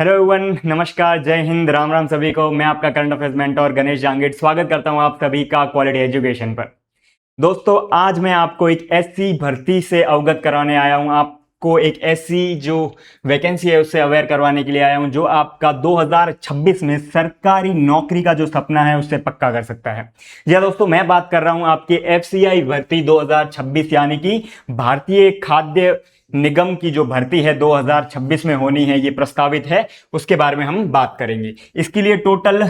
Hello everyone, नमस्कार, जय हिंद, राम राम सभी को। मैं आपका current affairs mentor Ganesh Jangid स्वागत करता हूं आप सभी का क्वालिटी एजुकेशन पर। दोस्तों, आज मैं आपको एक ऐसी भर्ती से अवगत कराने आया हूं, आपको एक ऐसी जो वैकेंसी है उससे अवेयर करवाने के लिए आया हूं जो आपका 2026 में सरकारी नौकरी का जो सपना है उससे पक्का कर सकता है। जी हाँ दोस्तों, मैं बात कर रहा हूं आपके एफसीआई भर्ती 2026 यानी कि भारतीय खाद्य निगम की जो भर्ती है 2026 में होनी है, ये प्रस्तावित है, उसके बारे में हम बात करेंगे। इसके लिए टोटल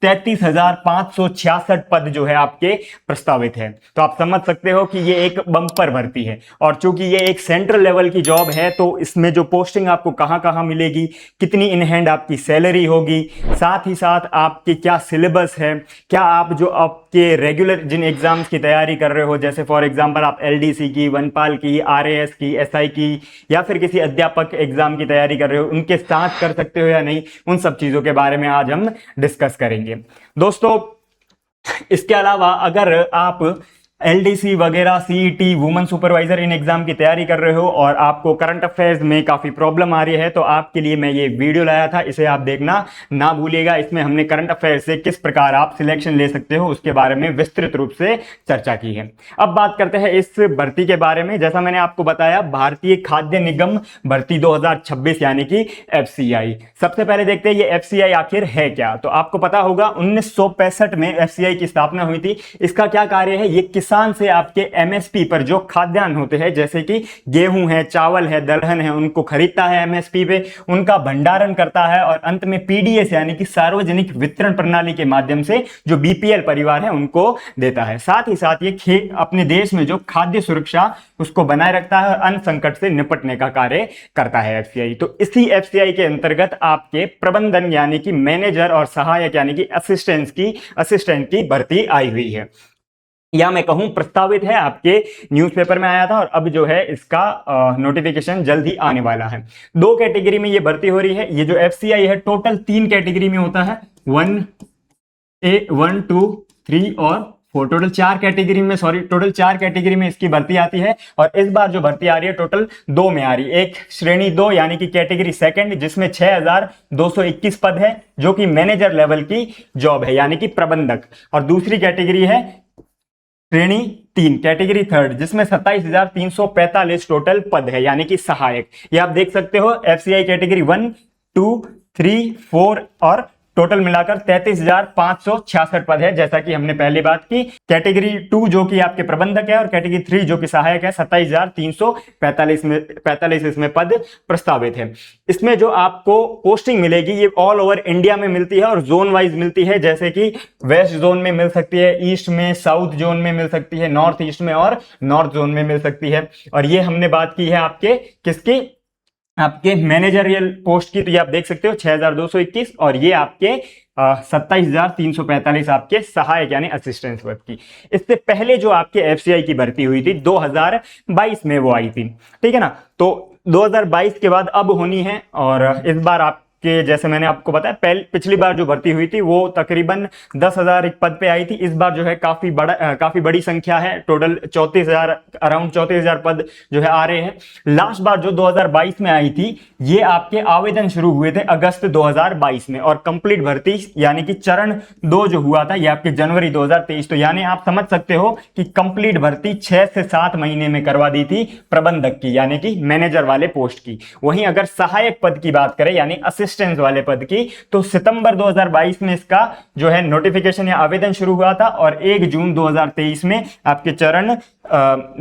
33,566 पद जो है आपके प्रस्तावित है। तो आप समझ सकते हो कि ये एक बम्पर भर्ती है, और चूंकि ये एक सेंट्रल लेवल की जॉब है तो इसमें जो पोस्टिंग आपको कहां कहां मिलेगी, कितनी इन हैंड आपकी सैलरी होगी, साथ ही साथ आपके क्या सिलेबस है, क्या आप जो आपके रेगुलर जिन एग्जाम्स की तैयारी कर रहे हो, जैसे फॉर एग्जांपल आप एलडीसी की, वनपाल की, आरएएस की, एसआई की, या फिर किसी अध्यापक एग्जाम की तैयारी कर रहे हो, उनके साथ कर सकते हो या नहीं, उन सब चीजों के बारे में आज हम डिस्कस करेंगे दोस्तों। इसके अलावा अगर आप एलडीसी वगैरह, CET, women supervisor in exam की तैयारी कर रहे हो और आपको करंट अफेयर्स में काफी प्रॉब्लम आ रही है, तो आपके लिए मैं ये वीडियो लाया था, इसे आप देखना ना भूलिएगा। इसमें हमने करंट अफेयर्स से किस प्रकार आप सिलेक्शन ले सकते हो उसके बारे में विस्तृत रूप से चर्चा की है। अब बात करते हैं इस भर्ती के बारे में। जैसा मैंने आपको बताया, भारतीय खाद्य निगम भर्ती 2026 यानी कि एफसीआई। सबसे पहले देखते हैं ये एफसीआई आखिर है क्या। तो आपको पता होगा 1965 में एफसीआई की स्थापना हुई थी। इसका क्या कार्य है? ये किसान से आपके एमएसपी पर जो खाद्यान्न होते हैं, जैसे कि गेहूं है, चावल है, दलहन है, उनको खरीदता है एमएसपी पे, उनका भंडारण करता है और अंत में पीडीएस यानी कि सार्वजनिक वितरण प्रणाली के माध्यम से जो बीपीएल परिवार है उनको देता है। साथ ही साथ ये अपने देश में जो खाद्य सुरक्षा उसको बनाए रखता है और अन्न संकट से निपटने का कार्य करता है एफसीआई। तो इसी एफसीआई के अंतर्गत आपके प्रबंधन यानी कि मैनेजर और सहायक यानी कि असिस्टेंट की भर्ती आई हुई है, या मैं कहूं प्रस्तावित है, आपके न्यूज़पेपर में आया था और अब जो है इसका नोटिफिकेशन जल्द ही आने वाला है। दो कैटेगरी में ये भर्ती हो रही है। ये जो एफसीआई है टोटल 3 कैटेगरी में होता है, 1A, 1, 2, 3 और 4। टोटल 4 कैटेगरी में इसकी भर्ती आती है। और इस बार जो भर्ती आ रही है टोटल 2 में आ रही है। एक श्रेणी 2 यानी कि कैटेगरी सेकंड, जिसमें 6,221 पद है जो कि मैनेजर लेवल की जॉब है यानी कि प्रबंधक, और दूसरी कैटेगरी है श्रेणी 3 कैटेगरी थर्ड, जिसमें 27,345 टोटल पद है यानी कि सहायक। ये आप देख सकते हो एफसीआई कैटेगरी 1, 2, 3, 4 और टोटल मिलाकर 33,566 पद है। जैसा कि हमने पहले बात की, कैटेगरी 2 जो कि आपके प्रबंधक है और कैटेगरी 3 जो कि सहायक है, 27,345 इसमें पद प्रस्तावित है। इसमें जो आपको पोस्टिंग मिलेगी ये ऑल ओवर इंडिया में मिलती है और जोन वाइज मिलती है, जैसे कि वेस्ट जोन में मिल सकती है, ईस्ट में, साउथ जोन में मिल सकती है, नॉर्थ ईस्ट में और नॉर्थ जोन में मिल सकती है। और ये हमने बात की है आपके किसकी, आपके मैनेजरियल पोस्ट की। तो ये आप देख सकते हो 6,221, और ये आपके 27,345 आपके सहायक यानी असिस्टेंट पद की। इससे पहले जो आपके एफसीआई की भर्ती हुई थी 2022 में वो आई थी, ठीक है ना। तो 2022 के बाद अब होनी है, और इस बार आपके जैसे मैंने आपको बताया पिछली बार जो भर्ती हुई थी वो तकरीबन 10,000 एक पद पे आई थी। इस बार जो है काफी बड़ी संख्या है, टोटल 34,000, अराउंड 34,000 पद जो है आ रहे हैं। लास्ट बार जो 2022 में आई थी, ये आपके आवेदन शुरू हुए थे अगस्त 2022 में, और कंप्लीट भर्ती यानी कि चरण 2 जो हुआ था ये आपके जनवरी 2023। तो यानी आप समझ सकते हो कि कंप्लीट भर्ती 6 से 7 महीने में करवा दी थी प्रबंधक की यानी कि मैनेजर वाले पोस्ट की। वहीं अगर सहायक पद की बात करें यानी असिस्टेंट वाले पद की, तो सितंबर 2022 में इसका जो है नोटिफिकेशन या आवेदन शुरू हुआ था, और 1 जून 2023 में आपके चरण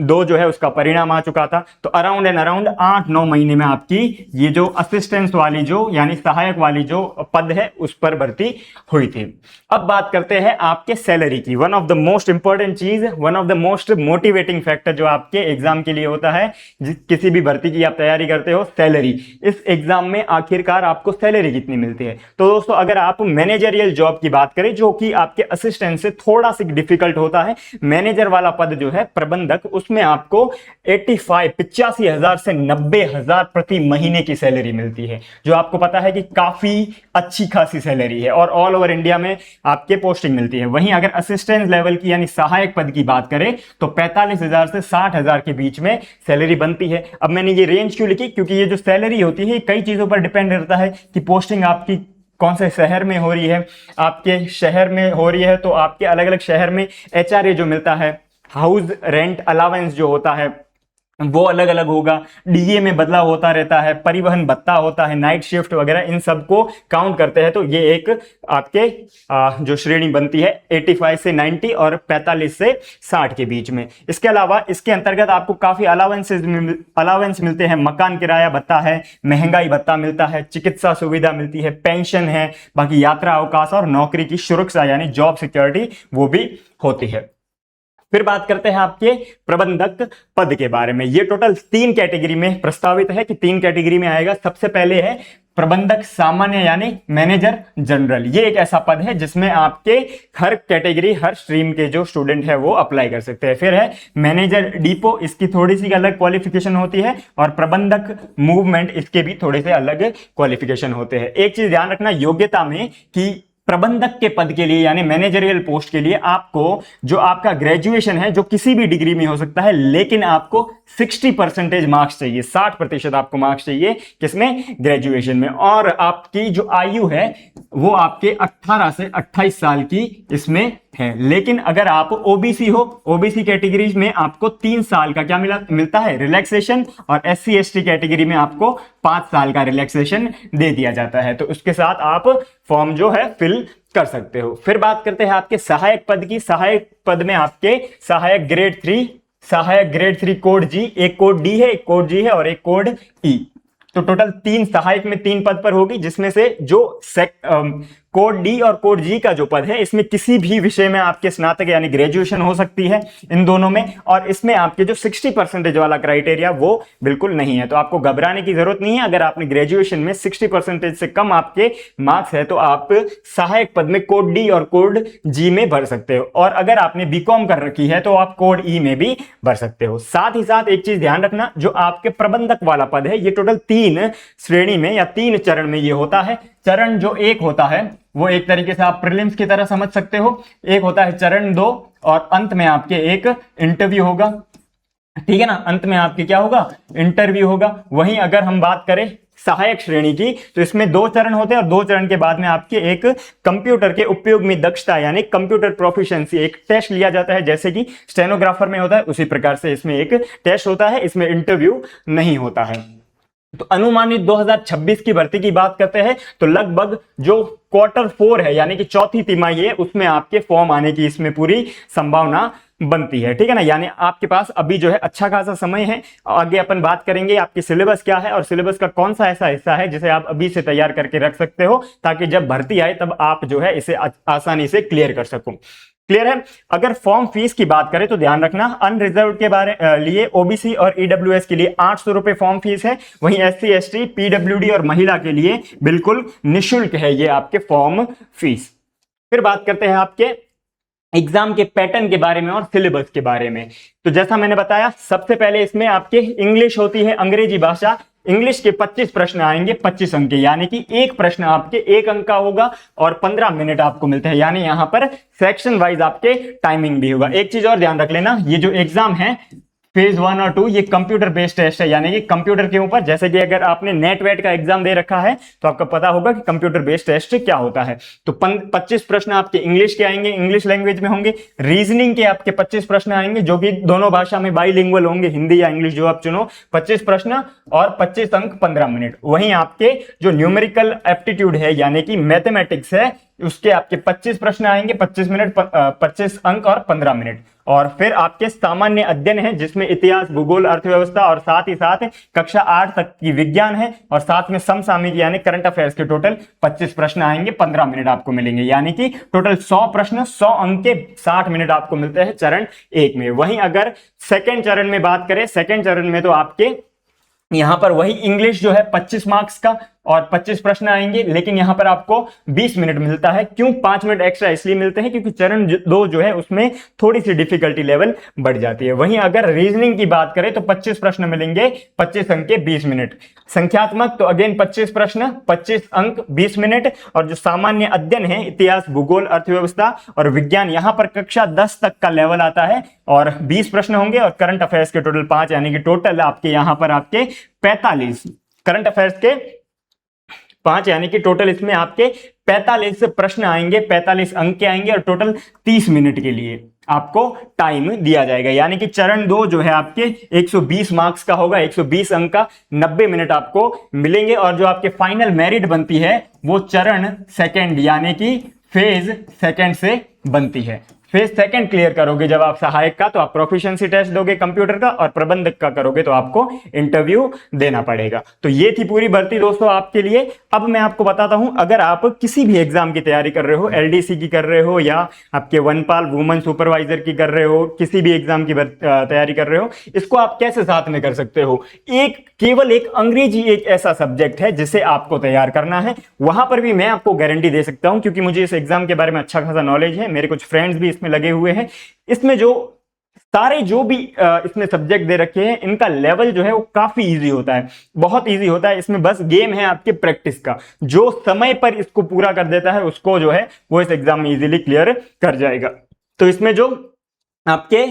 2 जो है उसका परिणाम आ चुका था। तो अराउंड 8-9 महीने में आपकी ये जो असिस्टेंस वाली जो यानी सहायक वाली जो पद है उस पर भर्ती हुई थी। अब बात करते हैं आपके सैलरी की। One of the most important चीज, one of the most motivating factor जो आपके एग्जाम के लिए होता है, किसी भी भर्ती की आप तैयारी करते हो, सैलरी। इस एग्जाम में आखिरकार आपको सैलरी कितनी मिलती है? तो दोस्तों, अगर आप मैनेजरियल जॉब की बात करें जो कि आपके असिस्टेंट से थोड़ा सा डिफिकल्ट होता है, मैनेजर वाला पद जो है प्रबंधक, उसमें आपको 85,000 से 90,000 प्रति महीने की सैलरी मिलती है, जो आपको पता है कि काफी अच्छी खासी सैलरी है, और ऑल ओवर इंडिया में आपके पोस्टिंग मिलती है। वहीं अगर असिस्टेंट लेवल की यानी सहायक पद की बात करें तो 45,000 से 60,000 के बीच में सैलरी बनती है। अब मैंने ये रेंज क्यों लिखी? क्योंकि ये जो सैलरी होती है कई चीजों पर डिपेंड करता है, कि पोस्टिंग आपकी कौन से शहर में हो रही है। आपके शहर में हो रही है तो आपके अलग अलग शहर में HRA जो मिलता है, हाउस रेंट अलावेंस जो होता है वो अलग अलग होगा। DA में बदलाव होता रहता है, परिवहन भत्ता होता है, नाइट शिफ्ट वगैरह, इन सबको काउंट करते हैं तो ये एक आपके जो श्रेणी बनती है 85 से 90 और 45 से 60 के बीच में। इसके अलावा इसके अंतर्गत आपको काफी अलावेंस मिलते हैं। मकान किराया भत्ता है, महंगाई भत्ता मिलता है, चिकित्सा सुविधा मिलती है, पेंशन है, बाकी यात्रा अवकाश और नौकरी की सुरक्षा यानी जॉब सिक्योरिटी वो भी होती है। फिर बात करते हैं आपके प्रबंधक पद के बारे में। ये टोटल 3 कैटेगरी में प्रस्तावित है कि 3 कैटेगरी में आएगा। सबसे पहले है प्रबंधक सामान्य यानी मैनेजर जनरल। ये एक ऐसा पद है जिसमें आपके हर कैटेगरी हर स्ट्रीम के जो स्टूडेंट है वो अप्लाई कर सकते हैं। फिर है मैनेजर डिपो, इसकी थोड़ी सी अलग क्वालिफिकेशन होती है, और प्रबंधक मूवमेंट, इसके भी थोड़े से अलग क्वालिफिकेशन होते हैं। एक चीज ध्यान रखना योग्यता में कि प्रबंधक के पद के लिए यानी मैनेजरियल पोस्ट के लिए आपको जो आपका ग्रेजुएशन है जो किसी भी डिग्री में हो सकता है, लेकिन आपको 60% मार्क्स चाहिए, 60% आपको मार्क्स चाहिए किसमें, ग्रेजुएशन में। और आपकी जो आयु है वो आपके 18 से 28 साल की इसमें है। लेकिन अगर आप ओबीसी हो, ओबीसी कैटेगरी में आपको 3 साल का क्या मिलता है, रिलैक्सेशन, और SC ST कैटेगरी में आपको 5 साल का रिलैक्सेशन दे दिया जाता है। तो उसके साथ आप फॉर्म जो है फिल कर सकते हो। फिर बात करते हैं आपके सहायक पद की। सहायक पद में आपके सहायक ग्रेड 3 कोड G, एक कोड D है, एक कोड G है और एक कोड E। तो टोटल 3 सहायक में 3 पद पर होगी, जिसमें से जो कोड डी और कोड जी का जो पद है इसमें किसी भी विषय में आपके स्नातक यानी ग्रेजुएशन हो सकती है इन दोनों में, और इसमें आपके जो 60% वाला क्राइटेरिया वो बिल्कुल नहीं है। तो आपको घबराने की जरूरत नहीं है। अगर आपने ग्रेजुएशन में 60% से कम आपके मार्क्स है तो आप सहायक पद में कोड डी और कोड जी में भर सकते हो, और अगर आपने बीकॉम कर रखी है तो आप कोड ई में भी भर सकते हो। साथ ही साथ एक चीज ध्यान रखना, जो आपके प्रबंधक वाला पद है ये टोटल 3 श्रेणी में या 3 चरण में ये होता है। चरण जो एक होता है वो एक तरीके से आप प्रीलिम्स की तरह समझ सकते हो। एक होता है चरण 2 और अंत में आपके एक इंटरव्यू होगा, ठीक है ना। अंत में आपके क्या होगा, इंटरव्यू होगा। वहीं अगर हम बात करें सहायक श्रेणी की तो इसमें 2 चरण होते हैं, और 2 चरण के बाद में आपके एक कंप्यूटर के उपयोग में दक्षता यानी कंप्यूटर प्रोफिशिएंसी एक टेस्ट लिया जाता है, जैसे कि स्टेनोग्राफर में होता है उसी प्रकार से इसमें एक टेस्ट होता है, इसमें इंटरव्यू नहीं होता है। तो अनुमानित 2026 की भर्ती की बात करते हैं तो लगभग जो Q4 है यानी कि चौथी तिमाही है उसमें आपके फॉर्म आने की इसमें पूरी संभावना बनती है, ठीक है ना। यानी आपके पास अभी जो है अच्छा खासा समय है। आगे अपन बात करेंगे आपकी सिलेबस क्या है और सिलेबस का कौन सा ऐसा हिस्सा है जिसे आप अभी से तैयार करके रख सकते हो, ताकि जब भर्ती आए तब आप जो है इसे आसानी से क्लियर कर सको। क्लियर है। अगर फॉर्म फीस की बात करें तो ध्यान रखना, अनरिजर्व के बारे लिए ओबीसी और ईडब्ल्यूएस के लिए 800 रुपए फॉर्म फीस है। वहीं SC ST PWD और महिला के लिए बिल्कुल निःशुल्क है ये आपके फॉर्म फीस। फिर बात करते हैं आपके एग्जाम के पैटर्न के बारे में और सिलेबस के बारे में। तो जैसा मैंने बताया सबसे पहले इसमें आपके इंग्लिश होती है, अंग्रेजी भाषा। इंग्लिश के 25 प्रश्न आएंगे 25 अंक के, यानी कि एक प्रश्न आपके 1 अंक का होगा और 15 मिनट आपको मिलते हैं, यानी यहां पर सेक्शन वाइज आपके टाइमिंग भी होगा। एक चीज और ध्यान रख लेना, ये जो एग्जाम है फेज 1 और 2 ये कंप्यूटर बेस्ड टेस्ट है, यानी कि कंप्यूटर के ऊपर, जैसे कि अगर आपने नेट वेट का एग्जाम दे रखा है तो आपको पता होगा कि कंप्यूटर बेस्ड टेस्ट क्या होता है। तो 25 प्रश्न आपके इंग्लिश के आएंगे, इंग्लिश लैंग्वेज में होंगे। रीजनिंग के आपके 25 प्रश्न आएंगे जो कि दोनों भाषा में बाइलिंगुअल होंगे, हिंदी या इंग्लिश जो आप चुनो। 25 प्रश्न और 25 अंक 15 मिनट। वहीं आपके जो न्यूमेरिकल एप्टीट्यूड है यानी कि मैथमेटिक्स है उसके आपके 25 प्रश्न आएंगे, 25 मिनट 25 अंक और 15 मिनट। और फिर आपके सामान्य अध्ययन है जिसमें इतिहास, भूगोल, अर्थव्यवस्था और साथ ही साथ कक्षा 8 तक की विज्ञान है, और साथ में समसामयिक यानी करंट अफेयर्स के टोटल 25 प्रश्न आएंगे, 15 मिनट आपको मिलेंगे, यानी कि टोटल 100 प्रश्न 100 अंक के 60 मिनट आपको मिलते हैं चरण 1 में। वहीं अगर सेकेंड चरण में बात करें, सेकेंड चरण में तो आपके यहां पर वही इंग्लिश जो है 25 मार्क्स का और 25 प्रश्न आएंगे, लेकिन यहां पर आपको 20 मिनट मिलता है। क्यों 5 मिनट एक्स्ट्रा इसलिए मिलते हैं क्योंकि चरण 2 जो है उसमें थोड़ी सी डिफिकल्टी लेवल बढ़ जाती है। वहीं अगर रीजनिंग की बात करें तो 25 प्रश्न मिलेंगे, 25 अंक के 20 मिनट। संख्यात्मक तो अगेन 25 प्रश्न 25 अंक 20 मिनट। और जो सामान्य अध्ययन है इतिहास, भूगोल, अर्थव्यवस्था और विज्ञान, यहां पर कक्षा 10 तक का लेवल आता है और 20 प्रश्न होंगे, और करंट अफेयर्स के टोटल 5, यानी कि टोटल आपके यहां पर आपके 45 करंट अफेयर्स के 5 यानी कि टोटल इसमें आपके 45 प्रश्न आएंगे, 45 अंक के आएंगे और टोटल 30 मिनट के लिए आपको टाइम दिया जाएगा। यानी कि चरण 2 जो है आपके 120 मार्क्स का होगा, 120 अंक का, 90 मिनट आपको मिलेंगे। और जो आपके फाइनल मेरिट बनती है वो चरण सेकंड यानी कि फेज सेकंड से बनती है। फेज सेकंड क्लियर करोगे जब आप सहायक का, तो आप प्रोफिशिएंसी टेस्ट दोगे कंप्यूटर का, और प्रबंधक का करोगे तो आपको इंटरव्यू देना पड़ेगा। तो ये थी पूरी भर्ती दोस्तों आपके लिए। अब मैं आपको बताता हूं, अगर आप किसी भी एग्जाम की तैयारी कर रहे हो, एलडीसी की कर रहे हो या आपके वनपाल वुमन सुपरवाइजर की कर रहे हो, किसी भी एग्जाम की तैयारी कर रहे हो, इसको आप कैसे साथ में कर सकते हो। केवल एक अंग्रेजी एक ऐसा सब्जेक्ट है जिसे आपको तैयार करना है। वहां पर भी मैं आपको गारंटी दे सकता हूं, क्योंकि मुझे इस एग्जाम के बारे में अच्छा खासा नॉलेज है, मेरे कुछ फ्रेंड्स भी इसमें लगे हुए हैं। इसमें जो सारे जो भी इसमें सब्जेक्ट दे रखे हैं, इनका लेवल जो है वो काफी इजी होता है, बहुत इजी होता है। इसमें बस गेम है आपके प्रैक्टिस का, जो समय पर इसको पूरा कर देता है उसको जो है वो इस एग्जाम में इजीली क्लियर कर जाएगा। तो इसमें जो आपके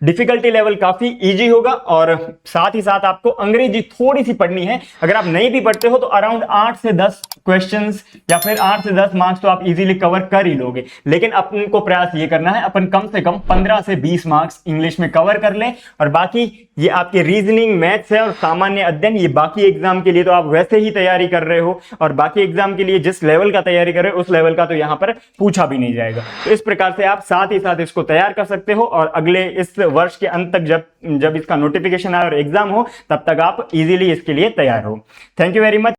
डिफिकल्टी लेवल काफी इजी होगा, और साथ ही साथ आपको अंग्रेजी थोड़ी सी पढ़नी है। अगर आप नहीं भी पढ़ते हो तो अराउंड 8 से 10 क्वेश्चंस या फिर 8 से 10 मार्क्स तो आप इजीली कवर कर ही लोगे। लेकिन अपन को प्रयास ये करना है, अपन कम से कम 15 से 20 मार्क्स इंग्लिश में कवर कर लें, और बाकी ये आपके रीजनिंग, मैथ्स है और सामान्य अध्ययन, ये बाकी एग्जाम के लिए तो आप वैसे ही तैयारी कर रहे हो, और बाकी एग्जाम के लिए जिस लेवल का तैयारी कर रहे हो उस लेवल का तो यहां पर पूछा भी नहीं जाएगा। तो इस प्रकार से आप साथ ही साथ इसको तैयार कर सकते हो, और अगले इस वर्ष के अंत तक जब इसका नोटिफिकेशन आए और एग्जाम हो, तब तक आप इजीली इसके लिए तैयार हो। Thank you very much.